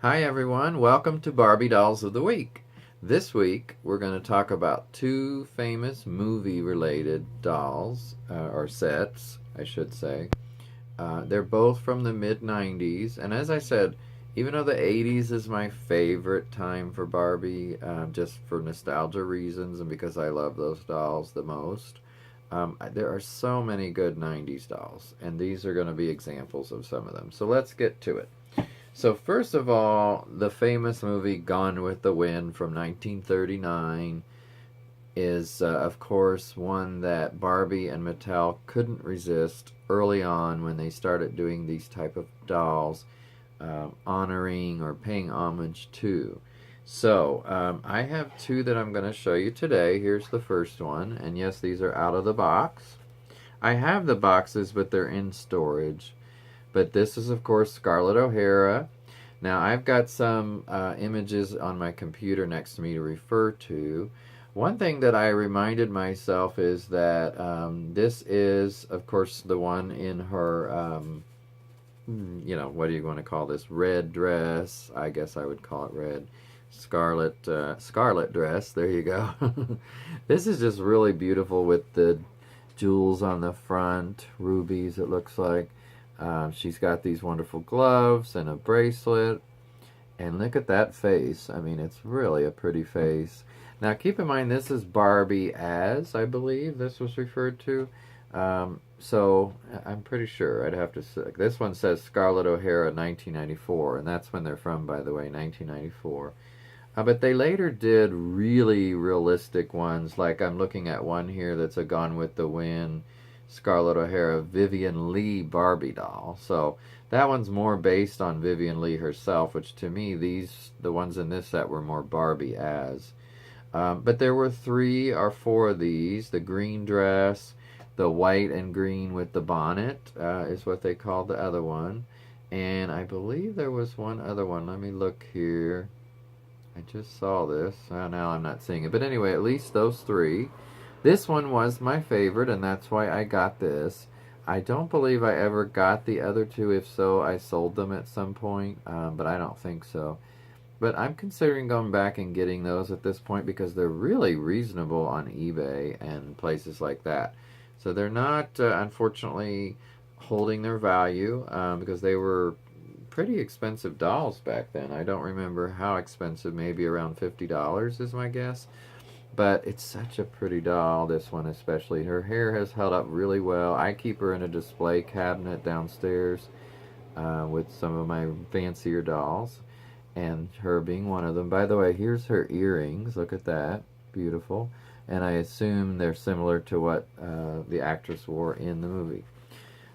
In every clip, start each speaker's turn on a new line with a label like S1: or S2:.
S1: Hi everyone, welcome to Barbie Dolls of the Week. This week we're going to talk about two famous movie related dolls, or sets, I should say. They're both from the mid 90s, and as I said, even though the 80s is my favorite time for Barbie, just for nostalgia reasons and because I love those dolls the most, there are so many good 90s dolls, and these are going to be examples of some of them. So let's get to it. So first of all, the famous movie Gone with the Wind from 1939 is, of course, one that Barbie and Mattel couldn't resist early on when they started doing these type of dolls, honoring or paying homage to. So I have two that I'm going to show you today. Here's the first one, and yes, these are out of the box. I have the boxes, but they're in storage. But this is, of course, Scarlett O'Hara. Now, I've got some images on my computer next to me to refer to. One thing that I reminded myself is that this is, of course, the one in her, what do you want to call this? Red dress. I guess I would call it red. Scarlet dress. There you go. This is just really beautiful with the jewels on the front, rubies it looks like. She's got these wonderful gloves and a bracelet. And look at that face. I mean, it's really a pretty face. Now, keep in mind, this is Barbie as, I believe this was referred to. So, I'm pretty sure I'd have to say. This one says Scarlett O'Hara 1994, and that's when they're from, by the way, 1994. But they later did really realistic ones, like I'm looking at one here that's a Gone with the Wind Scarlett O'Hara Vivian Leigh Barbie doll. So that one's more based on Vivian Leigh herself, which to me, the ones in this set were more Barbie as. But there were 3 or 4 of these. The green dress, the white and green with the bonnet is what they called the other one. And I believe there was one other one. Let me look here. I just saw this. Now I'm not seeing it. But anyway, at least those 3. This one was my favorite, and that's why I got this. I don't believe I ever got the other 2. If so, I sold them at some point, but I don't think so. But I'm considering going back and getting those at this point because they're really reasonable on eBay and places like that. So they're not, unfortunately, holding their value because they were pretty expensive dolls back then. I don't remember how expensive, maybe around $50 is my guess. But it's such a pretty doll, this one especially. Her hair has held up really well. I keep her in a display cabinet downstairs with some of my fancier dolls, and her being one of them. By the way, here's her earrings. Look at that. Beautiful. And I assume they're similar to what the actress wore in the movie.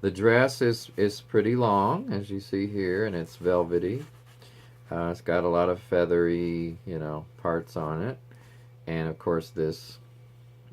S1: The dress is pretty long, as you see here, and it's velvety. It's got a lot of feathery, parts on it. And of course this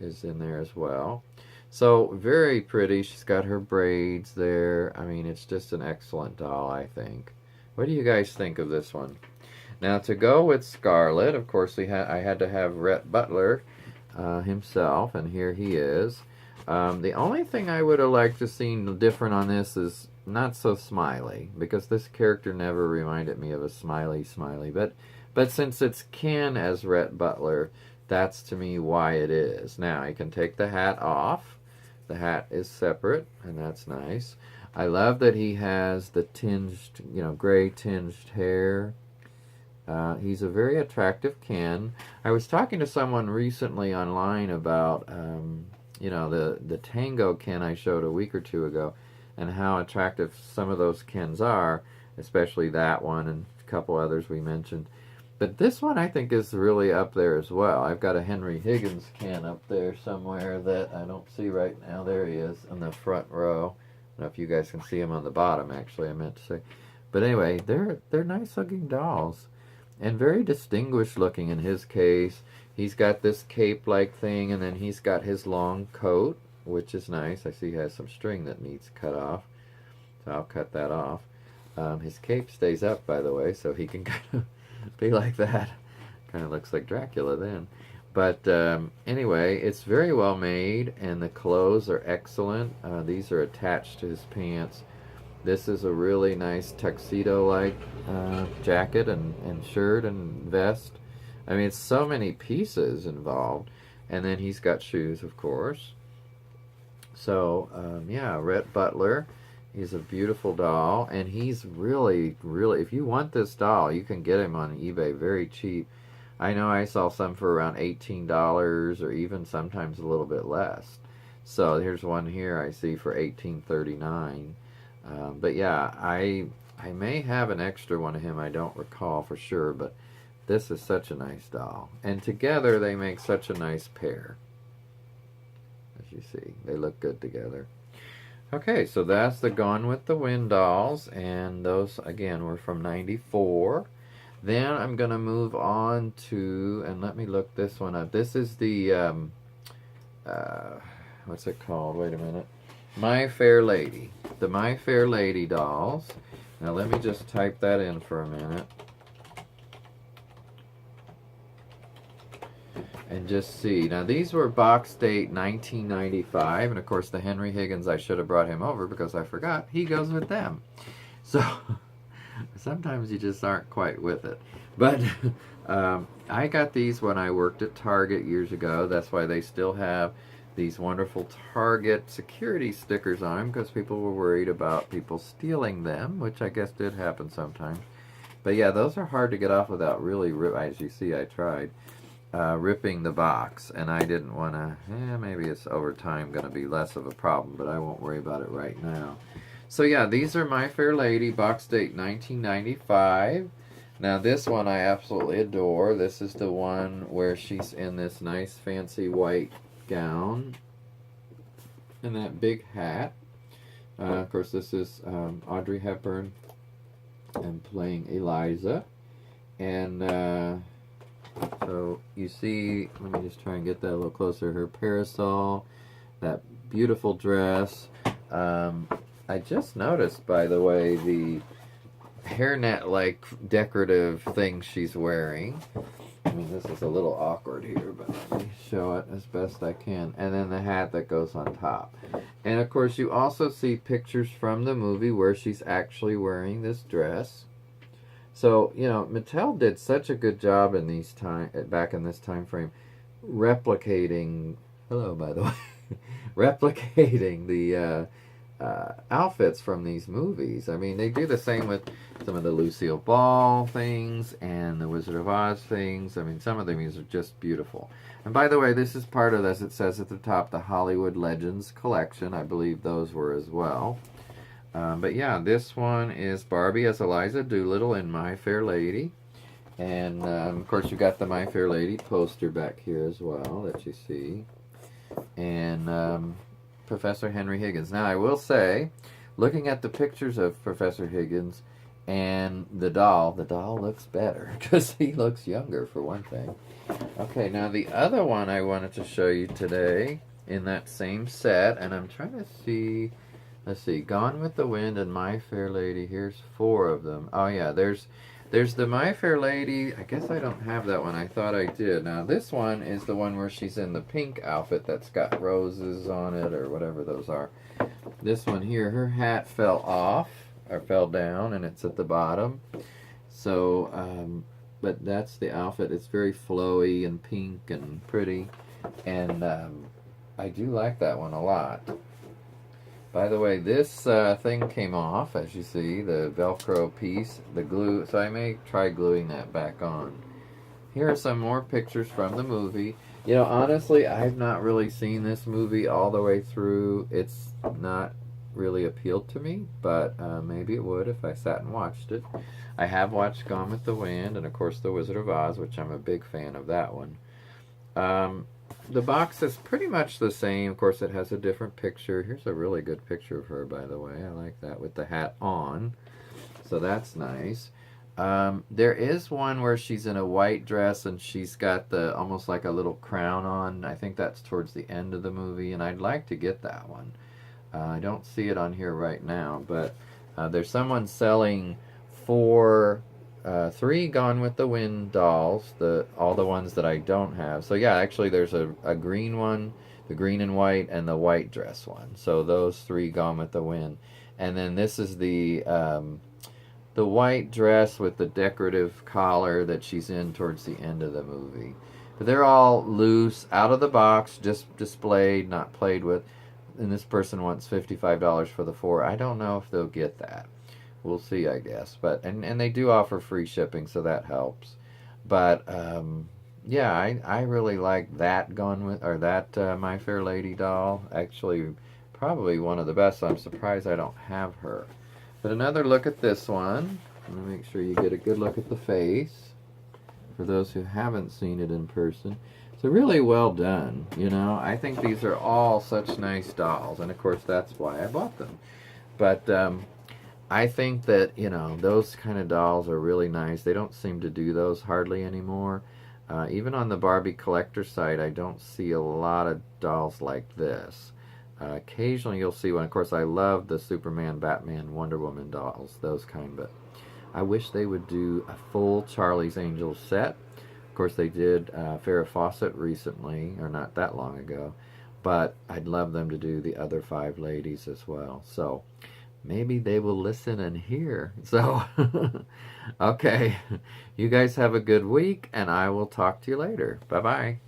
S1: is in there as well. So very pretty. She's got her braids there. I mean, it's just an excellent doll, I think. What do you guys think of this one? Now, to go with Scarlett, of course, I had to have Rhett Butler himself, and here he is. The only thing I would have liked to see different on this is not so smiley, because this character never reminded me of a smiley. But since it's Ken as Rhett Butler, that's to me why it is. Now, I can take the hat off. The hat is separate, and that's nice. I love that he has the tinged, gray tinged hair. He's a very attractive Ken. I was talking to someone recently online about, the Tango Ken I showed a week or 2 ago, and how attractive some of those Kens are, especially that one and a couple others we mentioned. But this one I think is really up there as well. I've got a Henry Higgins Ken up there somewhere that I don't see right now. There he is in the front row. I don't know if you guys can see him on the bottom, actually, I meant to say. But anyway, they're nice looking dolls. And very distinguished looking in his case. He's got this cape-like thing, and then he's got his long coat, which is nice. I see he has some string that needs cut off. So I'll cut that off. His cape stays up, by the way, so he can kind of be like that. Kind of looks like Dracula then. But anyway, it's very well made, and the clothes are excellent. These are attached to his pants. This is a really nice tuxedo-like jacket and shirt and vest. I mean, it's so many pieces involved. And then he's got shoes, of course. So, yeah, Rhett Butler. He's a beautiful doll. And he's really, really, if you want this doll, you can get him on eBay very cheap. I know I saw some for around $18 or even sometimes a little bit less. So here's one here I see for $18.39. But yeah, I may have an extra one of him. I don't recall for sure, but this is such a nice doll. And together they make such a nice pair. As you see, they look good together. Okay, so that's the Gone with the Wind dolls, and those again were from '94. Then I'm gonna move on to, and let me look this one up. This is the what's it called? Wait a minute. My Fair Lady. The My Fair Lady dolls. Now let me just type that in for a minute. And just see. Now these were box date 1995. And of course the Henry Higgins, I should have brought him over because I forgot. He goes with them. So sometimes you just aren't quite with it. But I got these when I worked at Target years ago. That's why they still have these wonderful Target security stickers on them, because people were worried about people stealing them, which I guess did happen sometimes. But yeah, those are hard to get off without really, as you see, I tried ripping the box, and I didn't want to, maybe it's over time going to be less of a problem, but I won't worry about it right now. So yeah, these are My Fair Lady, box date 1995. Now this one I absolutely adore. This is the one where she's in this nice fancy white gown and that big hat. Of course, this is Audrey Hepburn and playing Eliza. And so you see, let me just try and get that a little closer. Her parasol, that beautiful dress. I just noticed, by the way, the hairnet-like decorative thing she's wearing. I mean, this is a little awkward here, but let me show it as best I can. And then the hat that goes on top. And of course, you also see pictures from the movie where she's actually wearing this dress. So, you know, Mattel did such a good job in these back in this time frame, replicating. Hello, by the way, replicating the outfits from these movies. I mean, they do the same with some of the Lucille Ball things and the Wizard of Oz things. I mean, some of these are just beautiful. And by the way, this is part of, as it says at the top, the Hollywood Legends collection. I believe those were as well. But yeah, this one is Barbie as Eliza Doolittle in My Fair Lady. And of course, you got the My Fair Lady poster back here as well that you see. And Professor Henry Higgins. Now, I will say, looking at the pictures of Professor Higgins and the doll looks better because he looks younger, for one thing. Okay, now the other one I wanted to show you today in that same set, and I'm trying to see, let's see, Gone with the Wind and My Fair Lady. Here's 4 of them. Oh yeah, there's the My Fair Lady. I guess I don't have that one. I thought I did. Now this one is the one where she's in the pink outfit that's got roses on it or whatever those are. This one here, her hat fell off or fell down and it's at the bottom. So, but that's the outfit. It's very flowy and pink and pretty. And I do like that one a lot. By the way, this thing came off, as you see, the Velcro piece, the glue, so I may try gluing that back on. Here are some more pictures from the movie. You know, honestly, I've not really seen this movie all the way through. It's not really appealed to me, but maybe it would if I sat and watched it. I have watched Gone with the Wind, and of course The Wizard of Oz, which I'm a big fan of that one. The box is pretty much the same. Of course, it has a different picture. Here's a really good picture of her, by the way. I like that with the hat on. So that's nice. There is one where she's in a white dress and she's got the almost like a little crown on. I think that's towards the end of the movie, and I'd like to get that one. I don't see it on here right now, but there's someone selling 3 Gone with the Wind dolls, all the ones that I don't have. So yeah, actually there's a green one, the green and white, and the white dress one. So those 3 Gone with the Wind. And then this is the white dress with the decorative collar that she's in towards the end of the movie. But they're all loose, out of the box, just displayed, not played with. And this person wants $55 for the 4. I don't know if they'll get that. We'll see, I guess. But and they do offer free shipping, so that helps. But yeah, I really like that gone with, or that My Fair Lady doll. Actually, probably one of the best. So I'm surprised I don't have her. But another look at this one. Let me make sure you get a good look at the face. For those who haven't seen it in person. So really well done, you know. I think these are all such nice dolls. And of course that's why I bought them. But I think that, you know, those kind of dolls are really nice. They don't seem to do those hardly anymore. Even on the Barbie collector site, I don't see a lot of dolls like this. Occasionally you'll see one. Of course, I love the Superman, Batman, Wonder Woman dolls, those kind, but I wish they would do a full Charlie's Angels set. Of course, they did Farrah Fawcett recently, or not that long ago, but I'd love them to do the other 5 ladies as well. So maybe they will listen and hear. So, okay, you guys have a good week, and I will talk to you later. Bye-bye.